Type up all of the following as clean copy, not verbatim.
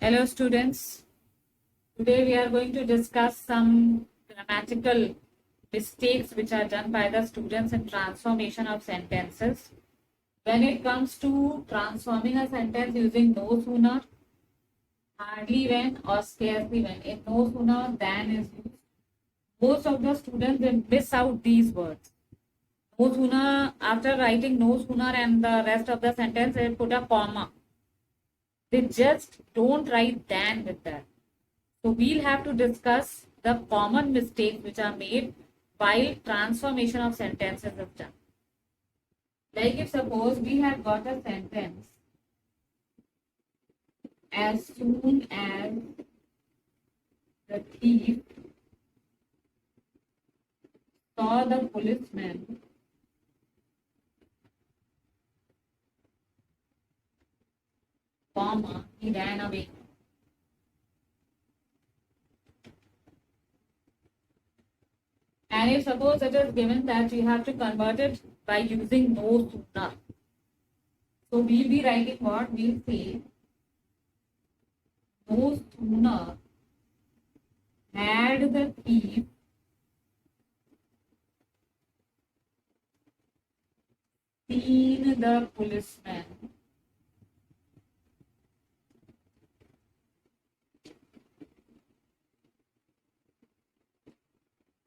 Hello students, today we are going to discuss some grammatical mistakes which are done by the students in transformation of sentences. When it comes to transforming a sentence using no sooner, hardly when or scarcely when, in no sooner than is used, most of the students they miss out these words. No sooner, after writing no sooner and the rest of the sentence they put a comma. They just don't write than with that. So we'll have to discuss the common mistakes which are made while transformation of sentences is done. Like if suppose we have got a sentence, as soon as the thief saw the policeman, comma, he ran away. And if suppose it is given that you have to convert it by using no sooner. So we'll be writing what? We'll say no sooner had the thief seen the policeman,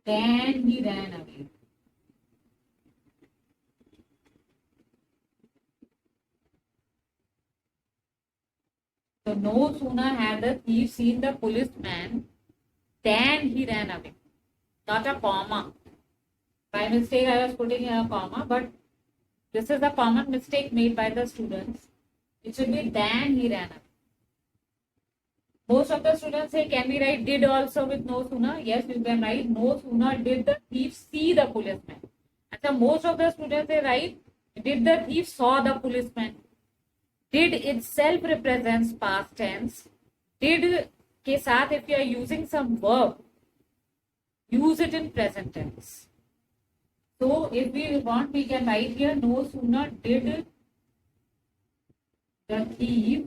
then he ran away. So no sooner had the thief seen the policeman than he ran away. Not a comma. By mistake I was putting in a comma, but this is a common mistake made by the students. It should be than he ran away. Most of the students say, can we write did also with no sooner? Yes, you can write no sooner did the thief see the policeman. And so most of the students they write did the thief saw the policeman. Did itself represents past tense. Did के साथ if you are using some verb, use it in present tense. So if we want, we can write here no sooner did the thief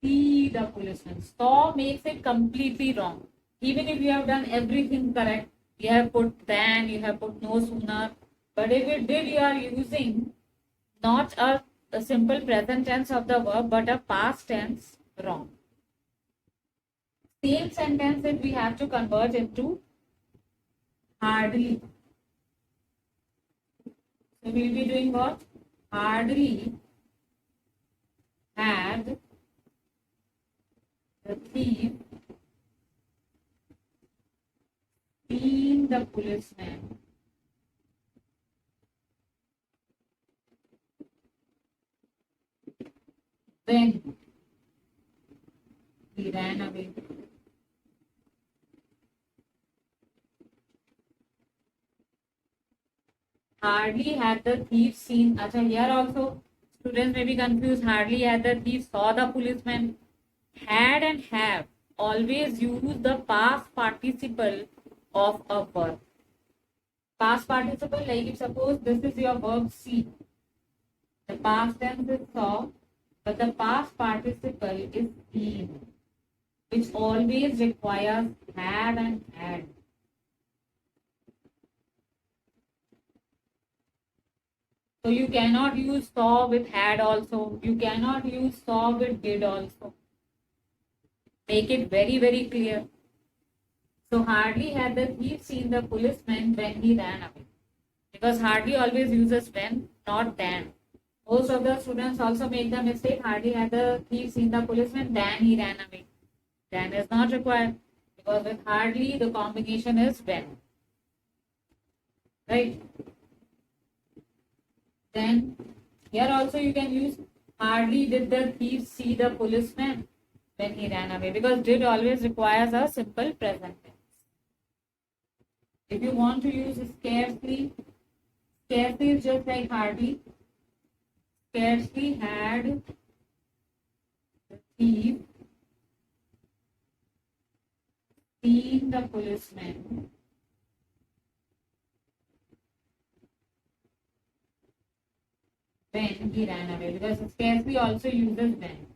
see the policeman. Saw makes it completely wrong. Even if you have done everything correct, you have put than, you have put no sooner. But if it did, you are using not a simple present tense of the verb, but a past tense, wrong. Same sentence if we have to convert into hardly. So we will be doing what? Hardly had the thief seen the policeman, then he ran away. Hardly had the thief seen. Acha, here also students may be confused. Hardly had the thief saw the policeman. Had and have always use the past participle of a verb. Past participle, like if suppose this is your verb see. The past tense is saw, but the past participle is seen, which always requires have and had. So you cannot use saw with had also. You cannot use saw with did also. Make it very, very clear. So hardly had the thief seen the policeman when he ran away. Because hardly always uses when, not than. Most of the students also make the mistake, hardly had the thief seen the policeman, then he ran away. Than is not required. Because with hardly, the combination is when. Right? Then, here also you can use hardly did the thief see the policeman when he ran away. Because did always requires a simple present tense. If you want to use scarcely, scarcely is just like hardly. Scarcely had the thief seen the policeman when he ran away, because scarcely also uses when.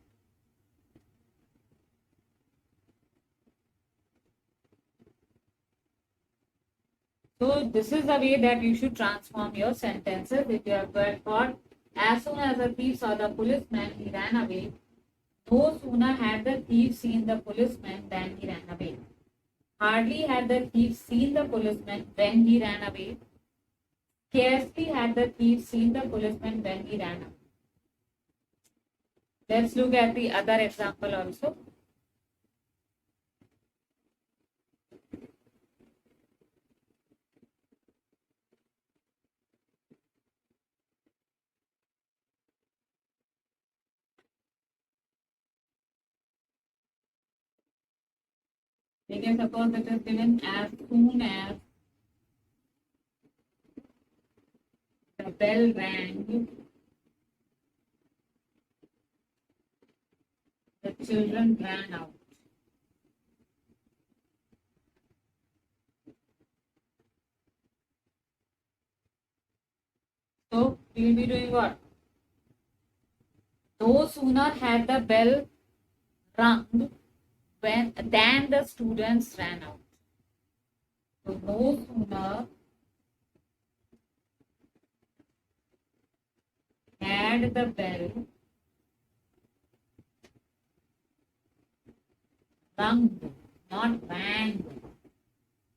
So this is the way that you should transform your sentences. If you have got caught, as soon as the thief saw the policeman, he ran away. No sooner had the thief seen the policeman than he ran away. Hardly had the thief seen the policeman when he ran away. Scarcely had the thief seen the policeman when he ran away. Let's look at the other example also. We can suppose it is given as soon as the bell rang, the children ran out. So we will be doing what? No sooner had the bell rung than the students ran out. So no sooner had the bell rung, not rang,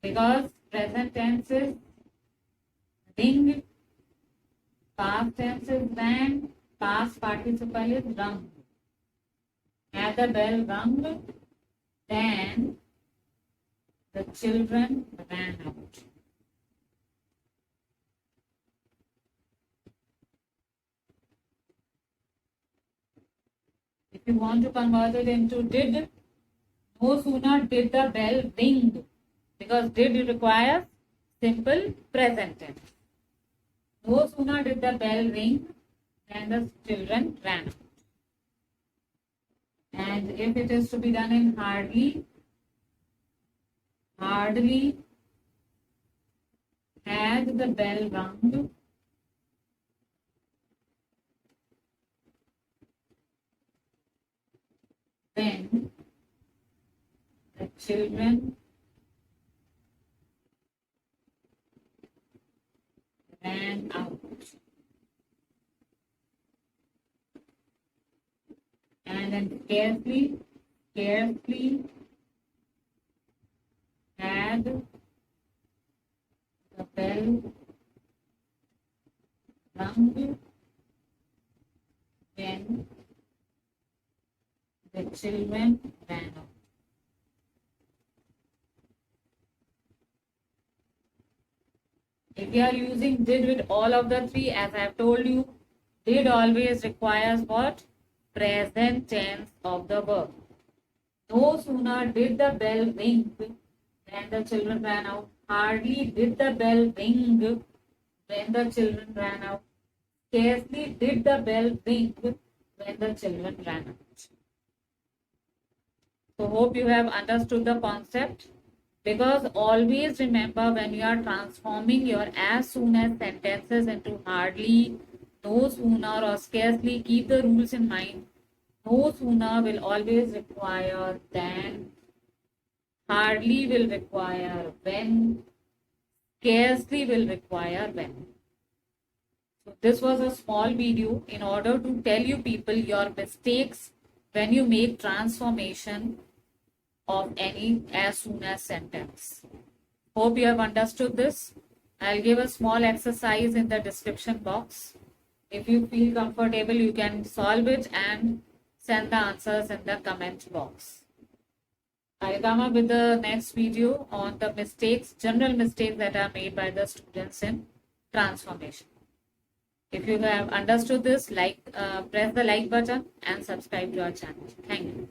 because present tense is ring, past tense is rang, past participle is rung. Had the bell rung, then the children ran out. If you want to convert it into did, no sooner did the bell ring, because did requires simple present tense. No sooner did the bell ring than the children ran out. And if it is to be done in hardly had the bell rung, then the children ran out. And then scarcely had the bell rung, then the children ran out. If you are using did with all of the three, as I have told you, did always requires what? Present tense of the verb. No sooner did the bell ring than the children ran out. Hardly did the bell ring when the children ran out. Scarcely did the bell ring when the children ran out. So hope you have understood the concept. Because always remember, when you are transforming your as soon as sentences into hardly, no sooner or scarcely, keep the rules in mind. No sooner will always require than, hardly will require when, scarcely will require when. So this was a small video in order to tell you people your mistakes when you make transformation of any as soon as sentence. Hope you have understood this. I'll give a small exercise in the description box. If you feel comfortable, you can solve it and send the answers in the comment box. I'll come up with the next video on the mistakes, general mistakes that are made by the students in transformation. If you have understood this, press the like button and subscribe to our channel. Thank you.